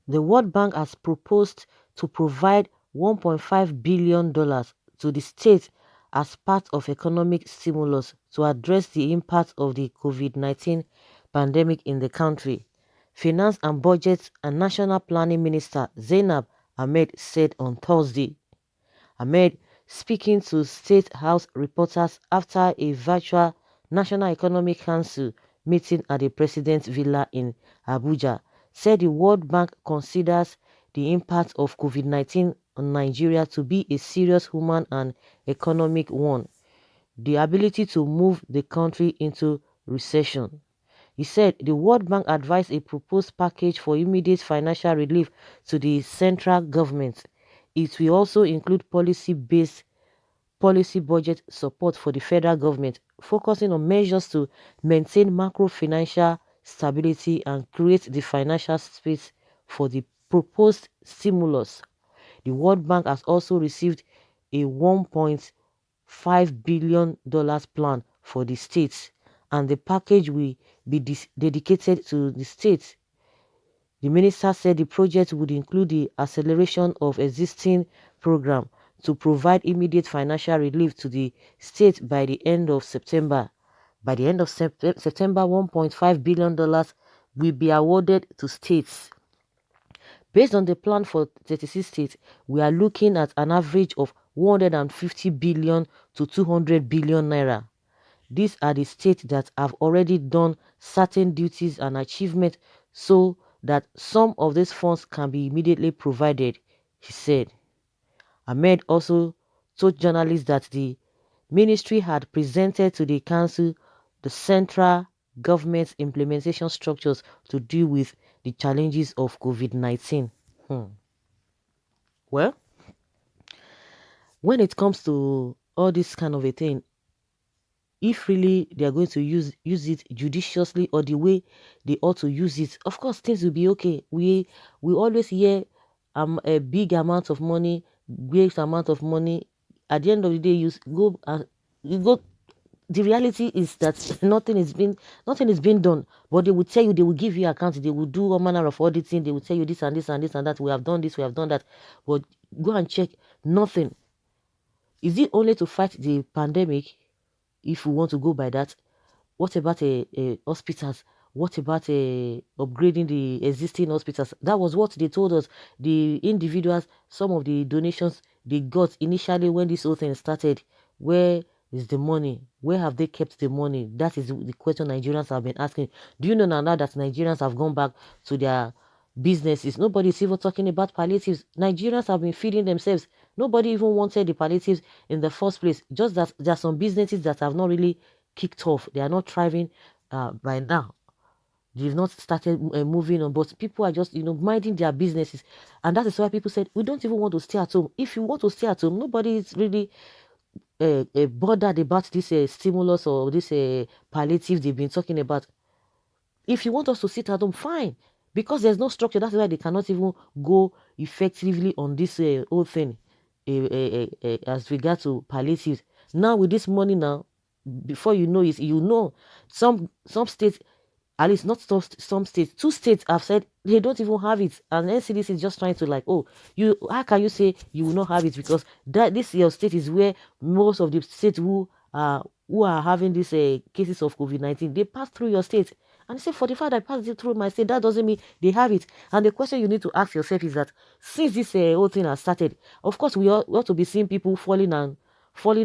The World Bank has proposed to provide $1.5 billion to the state as part of economic stimulus to address the impact of the COVID-19 pandemic in the country. Finance and Budget and National Planning Minister Zainab Ahmed said on Thursday. Ahmed, speaking to State House reporters after a virtual National Economic Council meeting at the President's Villa in Abuja, said the World Bank considers the impact of COVID-19 on Nigeria to be a serious human and economic one, the ability to move the country into recession. He said the World Bank advised a proposed package for immediate financial relief to the central government. It will also include policy budget support for the federal government, focusing on measures to maintain macro-financial stability and create the financial space for the proposed stimulus. The World Bank has also received a $1.5 billion plan for the states, and the package will be dedicated to the states. The minister said the project would include the acceleration of existing programs to provide immediate financial relief to the state by the end of September. By the end of September, $1.5 billion will be awarded to states. Based on the plan for 36 states, we are looking at an average of 150 billion to 200 billion naira. These are the states that have already done certain duties and achievements so that some of these funds can be immediately provided, he said. Ahmed also told journalists that the ministry had presented to the council the central government's implementation structures to deal with the challenges of COVID-19. Well, when it comes to all this kind of a thing, if really they are going to use it judiciously or the way they ought to use it, of course things will be okay. We always hear a big amount of money, great amount of money. At the end of the day, you go. The reality is that nothing is being done. But they will tell you, they will give you accounts, they will do all manner of auditing, they will tell you this and this and this and that. We have done this, we have done that. But go and check, nothing. Is it only to fight the pandemic? If we want to go by that, what about hospitals? What about upgrading the existing hospitals? That was what they told us. The individuals, some of the donations they got initially when this whole thing started, where is the money? Where have they kept the money? That is the question Nigerians have been asking. Do you know now that Nigerians have gone back to their businesses? Nobody's even talking about palliatives. Nigerians have been feeding themselves. Nobody even wanted the palliatives in the first place. Just that there are some businesses that have not really kicked off. They are not thriving by now. They've not started moving on, but people are just, minding their businesses. And that is why people said, we don't even want to stay at home. If you want to stay at home, nobody is really bothered about this stimulus or this palliative they've been talking about. If you want us to sit at home, fine. Because there's no structure, that's why they cannot even go effectively on this whole thing as regards to palliatives. Now with this money now, before you know it, some states, at least not some states, 2 states have said they don't even have it, and NCDC is just trying to like, oh, how can you say you will not have it, because this your state is where most of the states who are having these cases of COVID-19, they pass through your state. And say, for the fact that I passed it through my state, that doesn't mean they have it. And the question you need to ask yourself is that since this whole thing has started, of course, we ought to be seeing people falling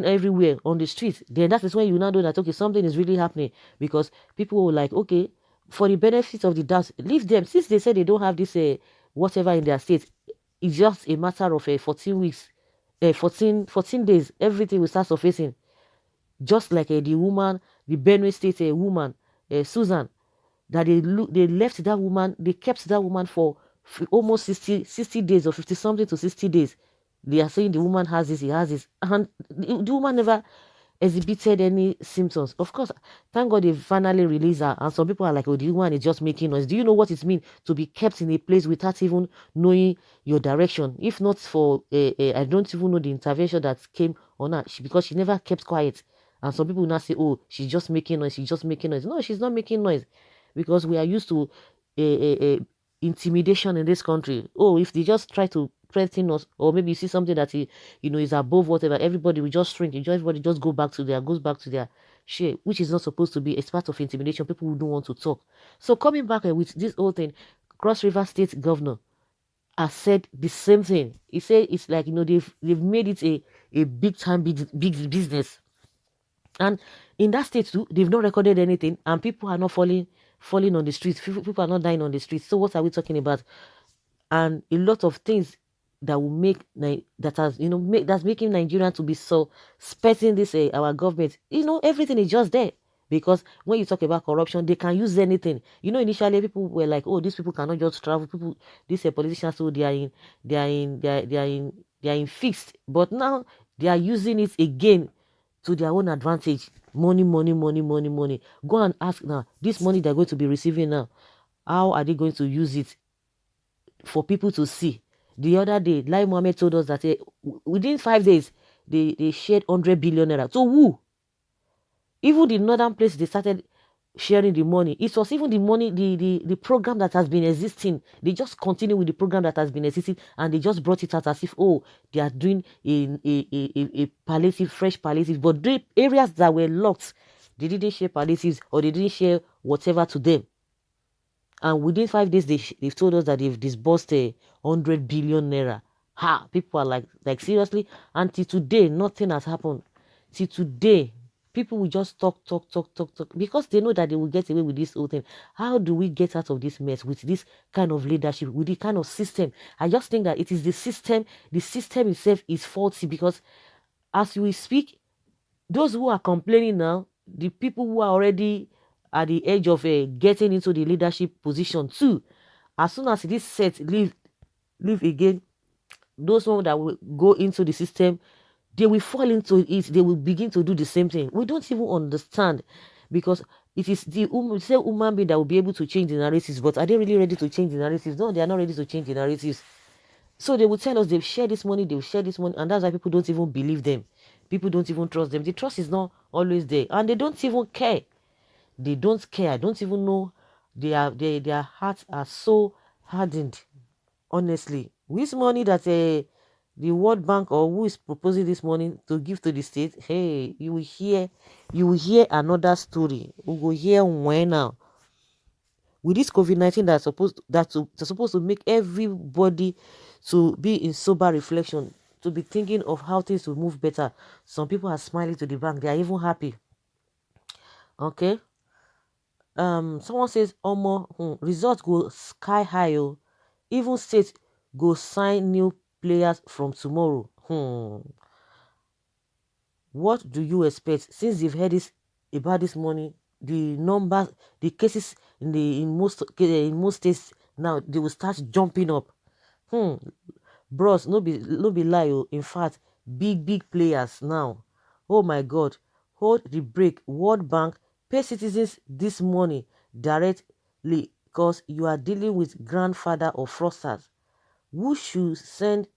everywhere on the streets. Then that is when you now know that, okay, something is really happening, because people will like, okay, for the benefit of the doubt, leave them. Since they say they don't have this whatever in their state, it's just a matter of 14 weeks, 14 days, everything will start surfacing. Just like the Benue State woman, Susan, that they left that woman, they kept that woman for almost 60 days or 50 something to 60 days. They are saying the woman has this, he has this, and the woman never exhibited any symptoms. Of course, thank God they finally released her, and some people are like, oh, the woman is just making noise. Do you know what it means to be kept in a place without even knowing your direction? If not for I don't even know the intervention that came on her, because she never kept quiet. And some people now say, oh, she's just making noise, she's just making noise. No, she's not making noise, because we are used to intimidation in this country. Oh, if they just try to threaten us, or maybe you see something that is above whatever, everybody will just shrink. Everybody just goes back to their share, which is not supposed to be. It's part of intimidation. People who don't want to talk. So coming back with this whole thing, Cross River State Governor has said the same thing. He said it's like they've made it a big time big business, and in that state too, they've not recorded anything, and people are not falling on the streets. People are not dying on the streets. So what are we talking about? And a lot of things that will make that's making Nigeria to be so specting this our government. Everything is just there. Because when you talk about corruption, they can use anything. Initially people were like, oh, these people cannot just travel. These politicians, so they are in fixed. But now they are using it again to their own advantage. Money, money, money, money, money. Go and ask now. This money they're going to be receiving now, how are they going to use it for people to see? The other day, Lai Mohammed told us that within 5 days, they shared 100 billion naira. So who? Even the northern place, they started sharing the money. It was even the money, the program that has been existing. They just continue with the program that has been existing, and they just brought it out as if, oh, they are doing a palliative, fresh palliative. But the areas that were locked, they didn't share palliatives, or they didn't share whatever to them. And within 5 days, they've told us that they've disbursed 100 billion naira. Ha! People are like seriously. Until today, nothing has happened. Till today, people will just talk, talk, talk, talk, talk, because they know that they will get away with this whole thing. How do we get out of this mess with this kind of leadership, with this kind of system? I just think that it is the system. The system itself is faulty, because as we speak, those who are complaining now, the people who are already at the edge of getting into the leadership position too, as soon as this set leave again, those ones that will go into the system, they will fall into it. They will begin to do the same thing. We don't even understand, because it is the same human being that will be able to change the narratives. But are they really ready to change the narratives? No, they are not ready to change the narratives. So they will tell us they've shared this money, they'll share this money, and that's why people don't even believe them. People don't even trust them. The trust is not always there, and they don't even care. They don't care. I don't even know. Their hearts are so hardened. Honestly, with money that the World Bank, or who is proposing this money to give to the state, hey, you will hear another story. We will hear when now. With this COVID-19 that's supposed to make everybody to be in sober reflection, to be thinking of how things will move better. Some people are smiling to the bank. They are even happy. Okay. Someone says, Omo, results go sky high. Oh. Even states go sign new players from tomorrow. What do you expect? Since you've heard this about this money, the numbers, the cases in most states now, they will start jumping up. Bros, no be lie. Oh. In fact, big players now. Oh my God, hold the break. World Bank pay citizens this money directly, because you are dealing with grandfather of fraudsters. Who should send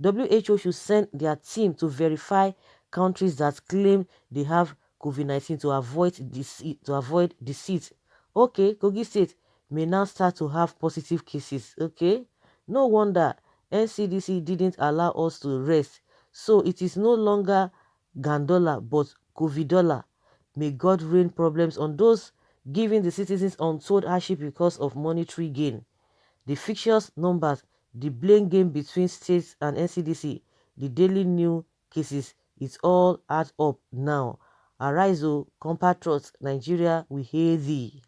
WHO should send their team to verify countries that claim they have COVID-19 to avoid deceit. Okay, Kogi State may now start to have positive cases. Okay, no wonder NCDC didn't allow us to rest. So it is no longer Gandola but Covidola. May God rain problems on those giving the citizens untold hardship because of monetary gain. The fixtures numbers, the blame game between states and NCDC, the daily new cases, it all adds up now. Arise, O compatriots, Nigeria, we hail thee.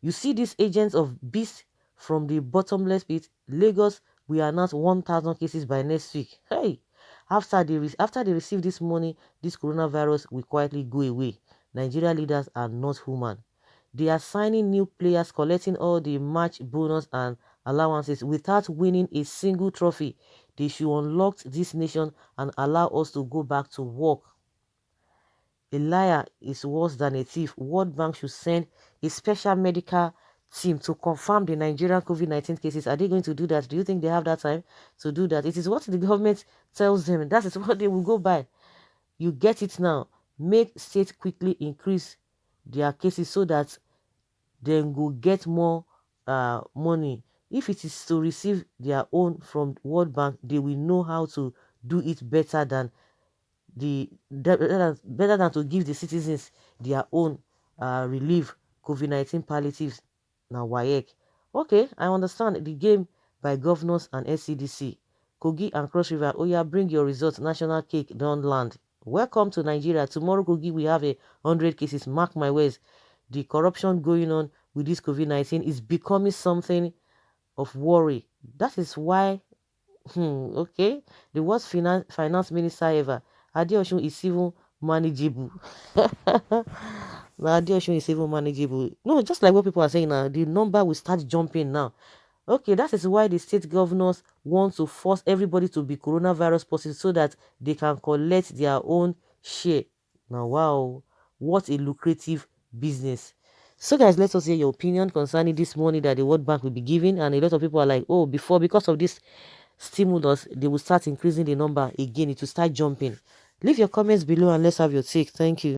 You see these agents of beast from the bottomless pit. Lagos will announce 1,000 cases by next week. Hey, after they receive this money, this coronavirus will quietly go away. Nigeria leaders are not human. They are signing new players, collecting all the match bonus and allowances without winning a single trophy. They should unlock this nation and allow us to go back to work. A liar is worse than a thief. World Bank should send a special medical team to confirm the Nigerian COVID-19 cases. Are they going to do that? Do you think they have that time to do that? It is what the government tells them. That is what they will go by. You get it now. Make states quickly increase their cases so that then go get more money. If it is to receive their own from World Bank, they will know how to do it better than better than to give the citizens their own relief COVID-19 palliatives. Now WAEC. Okay, I understand the game by governors and SCDC. Kogi and Cross River, oh yeah, bring your results. National cake don't land. Welcome to Nigeria. Tomorrow, Kogi, we have 100 cases. Mark my words. The corruption going on with this COVID-19 is becoming something of worry. That is why, okay, the worst finance minister ever, Adeosun, is even manageable. Now, Adeosun is even manageable. No, just like what people are saying now, the number will start jumping now. Okay, that is why the state governors want to force everybody to be coronavirus positive so that they can collect their own share. Now, wow, what a lucrative business. So, guys, let us hear your opinion concerning this money that the World Bank will be giving. And a lot of people are like, oh, because of this stimulus, they will start increasing the number again. It will start jumping. Leave your comments below and let's have your take. Thank you.